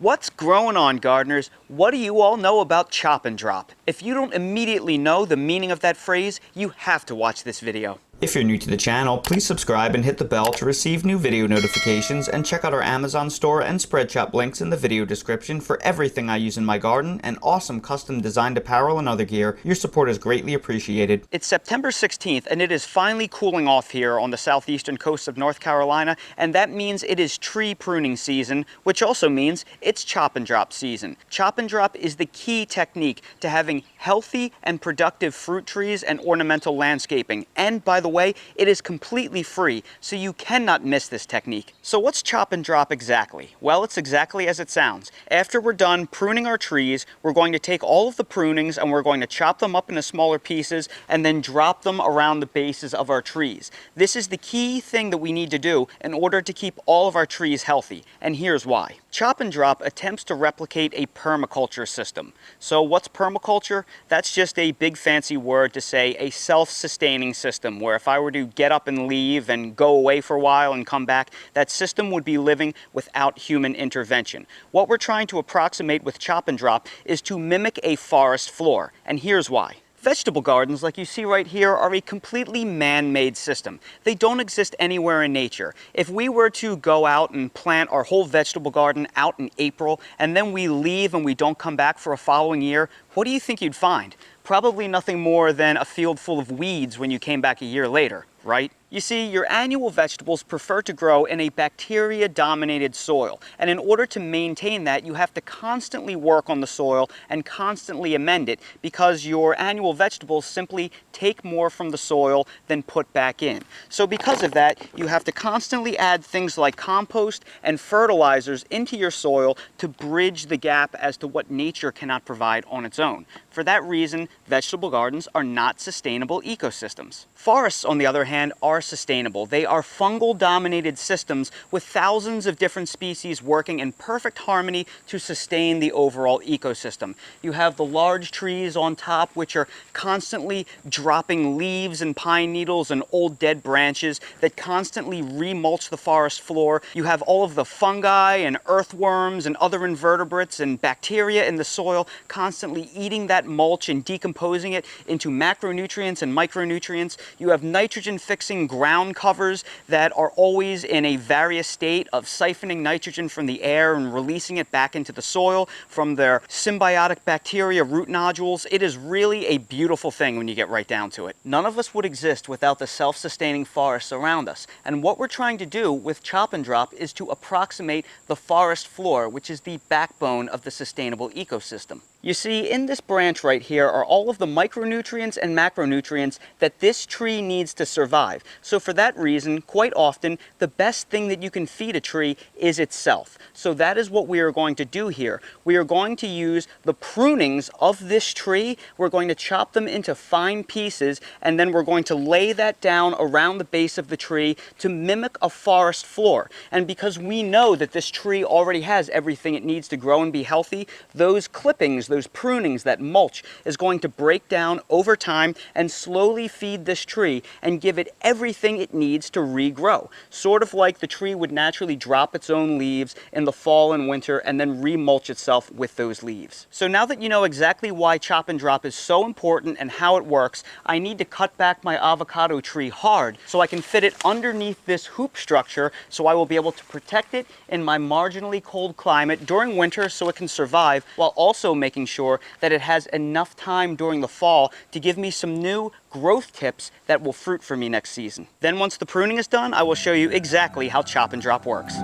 What's growing on, gardeners? What do you all know about chop and drop? If you don't immediately know the meaning of that phrase, you have to watch this video. If you're new to the channel, please subscribe and hit the bell to receive new video notifications, and check out our Amazon store and Spreadshop links in the video description for everything I use in my garden and awesome custom designed apparel and other gear. Your support is greatly appreciated. It's September 16th and it is finally cooling off here on the southeastern coast of North Carolina, and that means it is tree pruning season, which also means it's chop and drop season. Chop and drop is the key technique to having healthy and productive fruit trees and ornamental landscaping, and by the way, it is completely free, so you cannot miss this technique. So what's chop and drop exactly? Well, it's exactly as it sounds. After we're done pruning our trees, we're going to take all of the prunings and we're going to chop them up into smaller pieces and then drop them around the bases of our trees. This is the key thing that we need to do in order to keep all of our trees healthy, and here's why. Chop and drop attempts to replicate a permaculture system. So what's permaculture? That's just a big fancy word to say a self-sustaining system, where if I were to get up and leave and go away for a while and come back, that system would be living without human intervention. What we're trying to approximate with chop and drop is to mimic a forest floor, and here's why. Vegetable gardens, like you see right here, are a completely man-made system. They don't exist anywhere in nature. If we were to go out and plant our whole vegetable garden out in April, and then we leave and we don't come back for a following year, what do you think you'd find? Probably nothing more than a field full of weeds when you came back a year later, right? You see, your annual vegetables prefer to grow in a bacteria-dominated soil, and in order to maintain that, you have to constantly work on the soil and constantly amend it, because your annual vegetables simply take more from the soil than put back in. So because of that, you have to constantly add things like compost and fertilizers into your soil to bridge the gap as to what nature cannot provide on its own. For that reason, vegetable gardens are not sustainable ecosystems. Forests, on the other hand, are sustainable. They are fungal-dominated systems with thousands of different species working in perfect harmony to sustain the overall ecosystem. You have the large trees on top, which are constantly dropping leaves and pine needles and old dead branches that constantly remulch the forest floor. You have all of the fungi and earthworms and other invertebrates and bacteria in the soil constantly eating that mulch and decomposing it into macronutrients and micronutrients. You have nitrogen-fixing ground covers that are always in a various state of siphoning nitrogen from the air and releasing it back into the soil from their symbiotic bacteria root nodules. It is really a beautiful thing when you get right down to it. None of us would exist without the self-sustaining forests around us, and what we're trying to do with chop and drop is to approximate the forest floor, which is the backbone of the sustainable ecosystem. You see, in this branch right here are all of the micronutrients and macronutrients that this tree needs to survive. So for that reason, quite often, the best thing that you can feed a tree is itself. So that is what we are going to do here. We are going to use the prunings of this tree, we're going to chop them into fine pieces, and then we're going to lay that down around the base of the tree to mimic a forest floor. And because we know that this tree already has everything it needs to grow and be healthy, those clippings, those prunings, that mulch, is going to break down over time and slowly feed this tree and give it everything it needs to regrow. Sort of like the tree would naturally drop its own leaves in the fall and winter and then remulch itself with those leaves. So now that you know exactly why chop and drop is so important and how it works, I need to cut back my avocado tree hard so I can fit it underneath this hoop structure, so I will be able to protect it in my marginally cold climate during winter so it can survive, while also making sure that it has enough time during the fall to give me some new growth tips that will fruit for me next season. Then once the pruning is done, I will show you exactly how chop and drop works.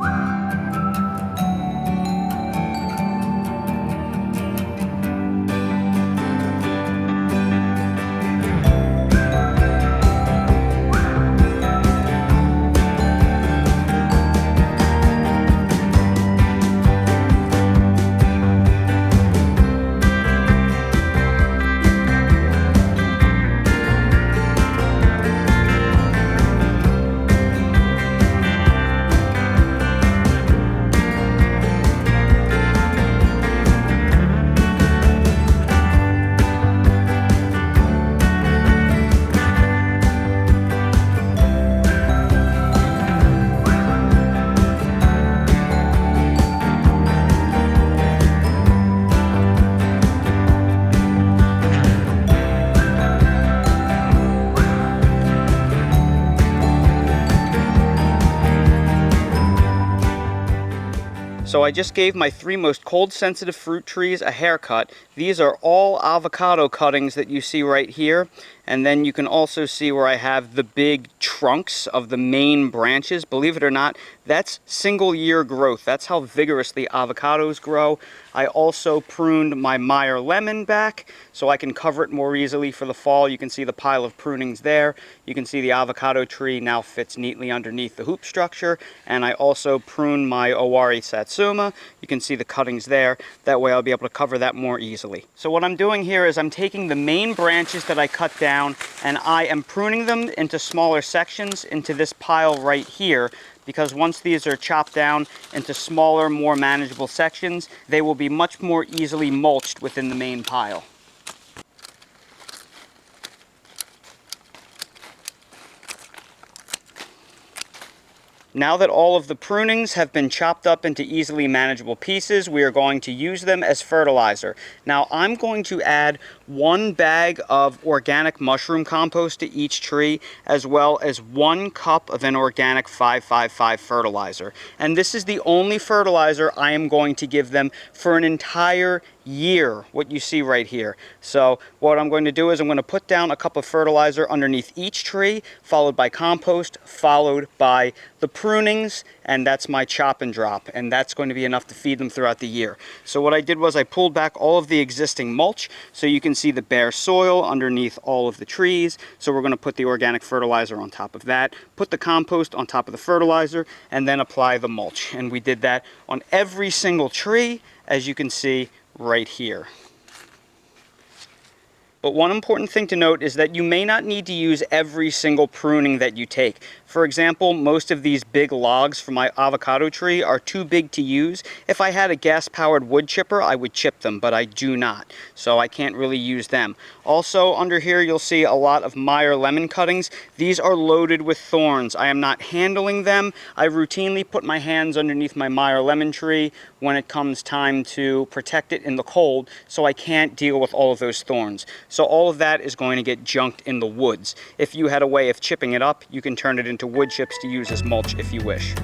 So I just gave my 3 most cold sensitive fruit trees a haircut. These are all avocado cuttings that you see right here. And then you can also see where I have the big trunks of the main branches. Believe it or not, that's single year growth. That's how vigorously avocados grow. I also pruned my Meyer lemon back so I can cover it more easily for the fall. You can see the pile of prunings there. You can see the avocado tree now fits neatly underneath the hoop structure. And I also pruned my Owari Satsuma. You can see the cuttings there. That way I'll be able to cover that more easily. So what I'm doing here is I'm taking the main branches that I cut down and I am pruning them into smaller sections into this pile right here, because once these are chopped down into smaller, more manageable sections, they will be much more easily mulched within the main pile. Now that all of the prunings have been chopped up into easily manageable pieces, we are going to use them as fertilizer. Now I'm going to add 1 bag of organic mushroom compost to each tree, as well as 1 cup of an organic 555 fertilizer. And this is the only fertilizer I am going to give them for an entire year, what you see right here. So what I'm going to do is I'm going to put down a cup of fertilizer underneath each tree, followed by compost, followed by the prunings, and that's my chop and drop, and that's going to be enough to feed them throughout the year. So what I did was I pulled back all of the existing mulch, so you can see the bare soil underneath all of the trees. So we're going to put the organic fertilizer on top of that, put the compost on top of the fertilizer, and then apply the mulch. And we did that on every single tree, as you can see right here. But one important thing to note is that you may not need to use every single pruning that you take. For example, most of these big logs from my avocado tree are too big to use. If I had a gas-powered wood chipper, I would chip them, but I do not, so I can't really use them. Also, under here you'll see a lot of Meyer lemon cuttings. These are loaded with thorns. I am not handling them. I routinely put my hands underneath my Meyer lemon tree when it comes time to protect it in the cold, so I can't deal with all of those thorns. So all of that is going to get junked in the woods. If you had a way of chipping it up, you can turn it into wood chips to use as mulch if you wish.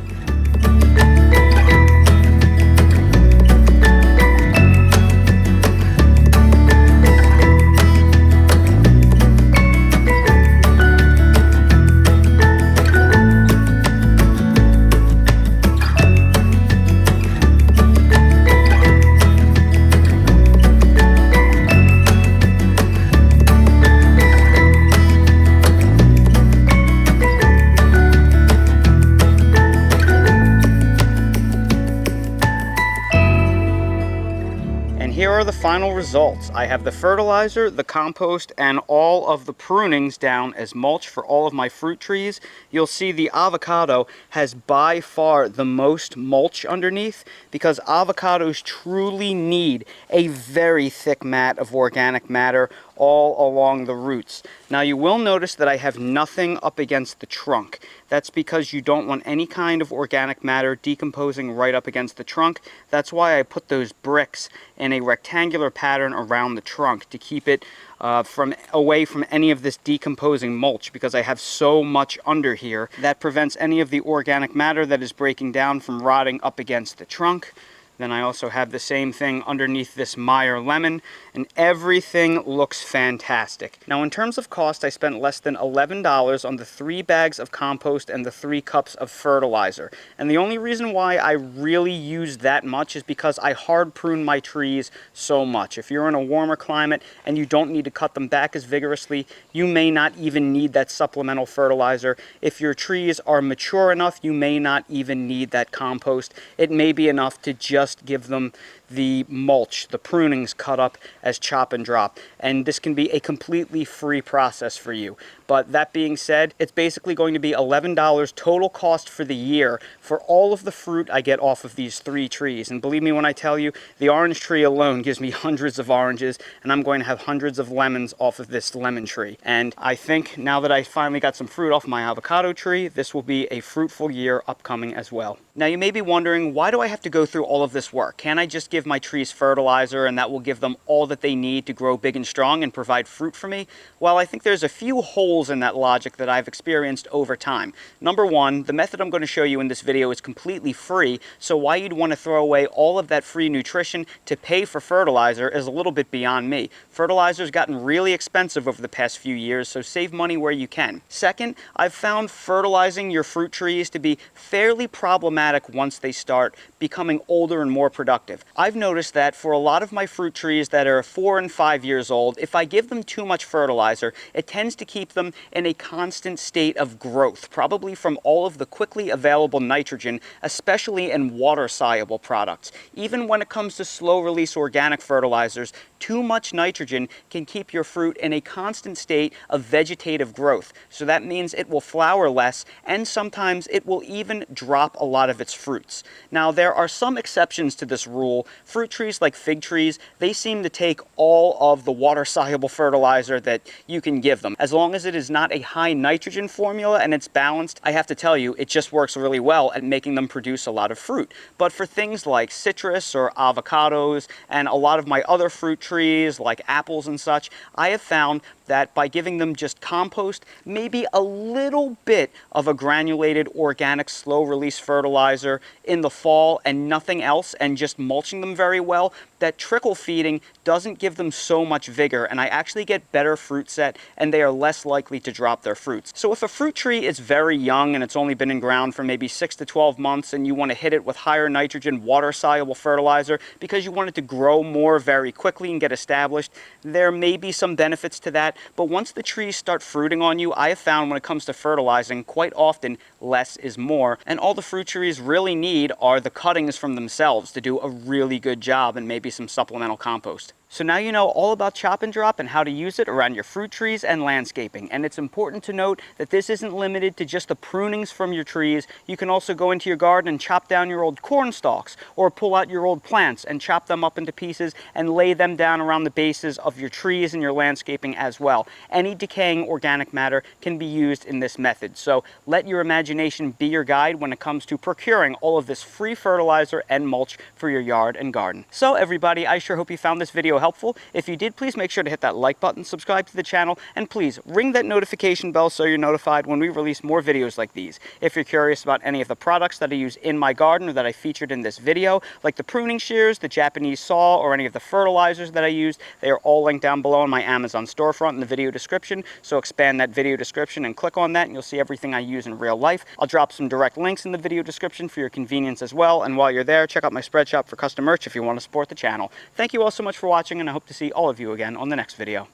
Here are the final results. I have the fertilizer, the compost, and all of the prunings down as mulch for all of my fruit trees. You'll see the avocado has by far the most mulch underneath, because avocados truly need a very thick mat of organic matter all along the roots. Now you will notice that I have nothing up against the trunk. That's because you don't want any kind of organic matter decomposing right up against the trunk. That's why I put those bricks in a rectangular pattern around the trunk to keep it away from any of this decomposing mulch, because I have so much under here that prevents any of the organic matter that is breaking down from rotting up against the trunk. Then I also have the same thing underneath this Meyer lemon, and everything looks fantastic. Now in terms of cost, I spent less than $11 on the 3 bags of compost and the 3 cups of fertilizer. And the only reason why I really use that much is because I hard prune my trees so much. If you're in a warmer climate and you don't need to cut them back as vigorously, you may not even need that supplemental fertilizer. If your trees are mature enough, you may not even need that compost. It may be enough to just give them the mulch, the prunings cut up as chop and drop. And this can be a completely free process for you. But that being said, it's basically going to be $11 total cost for the year for all of the fruit I get off of these 3 trees. And believe me when I tell you, the orange tree alone gives me hundreds of oranges, and I'm going to have hundreds of lemons off of this lemon tree. And I think now that I finally got some fruit off my avocado tree, this will be a fruitful year upcoming as well. Now you may be wondering, why do I have to go through all of this work? Can't I just give my trees fertilizer and that will give them all that they need to grow big and strong and provide fruit for me? Well, I think there's a few holes holes in that logic that I've experienced over time. Number one, the method I'm going to show you in this video is completely free, so why you'd want to throw away all of that free nutrition to pay for fertilizer is a little bit beyond me. Fertilizer's gotten really expensive over the past few years, so save money where you can. Second, I've found fertilizing your fruit trees to be fairly problematic once they start becoming older and more productive. I've noticed that for a lot of my fruit trees that are 4 and 5 years old, if I give them too much fertilizer, it tends to keep them in a constant state of growth, probably from all of the quickly available nitrogen, especially in water-soluble products. Even when it comes to slow-release organic fertilizers, too much nitrogen can keep your fruit in a constant state of vegetative growth. So that means it will flower less, and sometimes it will even drop a lot of its fruits. Now, there are some exceptions to this rule. Fruit trees like fig trees, they seem to take all of the water-soluble fertilizer that you can give them. As long as it is not a high nitrogen formula and it's balanced, I have to tell you, it just works really well at making them produce a lot of fruit. But for things like citrus or avocados and a lot of my other fruit trees like apples and such, I have found that by giving them just compost, maybe a little bit of a granulated organic slow release fertilizer in the fall and nothing else, and just mulching them very well, that trickle feeding doesn't give them so much vigor, and I actually get better fruit set and they are less likely to drop their fruits. So if a fruit tree is very young and it's only been in ground for maybe 6 to 12 months and you want to hit it with higher nitrogen water soluble fertilizer because you want it to grow more very quickly and get established, there may be some benefits to that. But once the trees start fruiting on you, I have found when it comes to fertilizing, quite often less is more, and all the fruit trees really need are the cuttings from themselves to do a really good job, and maybe some supplemental compost. So now you know all about chop and drop and how to use it around your fruit trees and landscaping. And it's important to note that this isn't limited to just the prunings from your trees. You can also go into your garden and chop down your old corn stalks, or pull out your old plants and chop them up into pieces and lay them down around the bases of your trees and your landscaping as well. Any decaying organic matter can be used in this method. So let your imagination be your guide when it comes to procuring all of this free fertilizer and mulch for your yard and garden. So everybody, I sure hope you found this video helpful. If you did, please make sure to hit that like button, subscribe to the channel, and please ring that notification bell so you're notified when we release more videos like these. If you're curious about any of the products that I use in my garden or that I featured in this video, like the pruning shears, the Japanese saw, or any of the fertilizers that I used, they are all linked down below in my Amazon storefront in the video description. So expand that video description and click on that and you'll see everything I use in real life. I'll drop some direct links in the video description for your convenience as well. And while you're there, check out my spread shop for custom merch if you want to support the channel. Thank you all so much for watching, and I hope to see all of you again on the next video.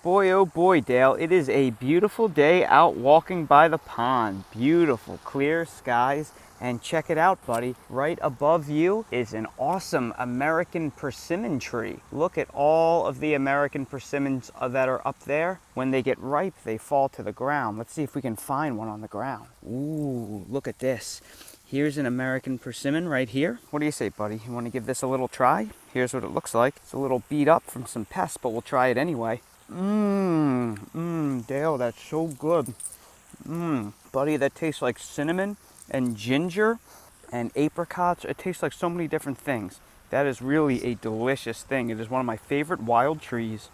Boy, oh boy, Dale, it is a beautiful day out walking by the pond. Beautiful, clear skies. And check it out, buddy. Right above you is an awesome American persimmon tree. Look at all of the American persimmons that are up there. When they get ripe, they fall to the ground. Let's see if we can find one on the ground. Ooh, look at this. Here's an American persimmon right here. What do you say, buddy? You want to give this a little try? Here's what it looks like. It's a little beat up from some pests, but we'll try it anyway. Dale, that's so good. Buddy, that tastes like cinnamon and ginger and apricots. It tastes like so many different things. That is really a delicious thing. It is one of my favorite wild trees.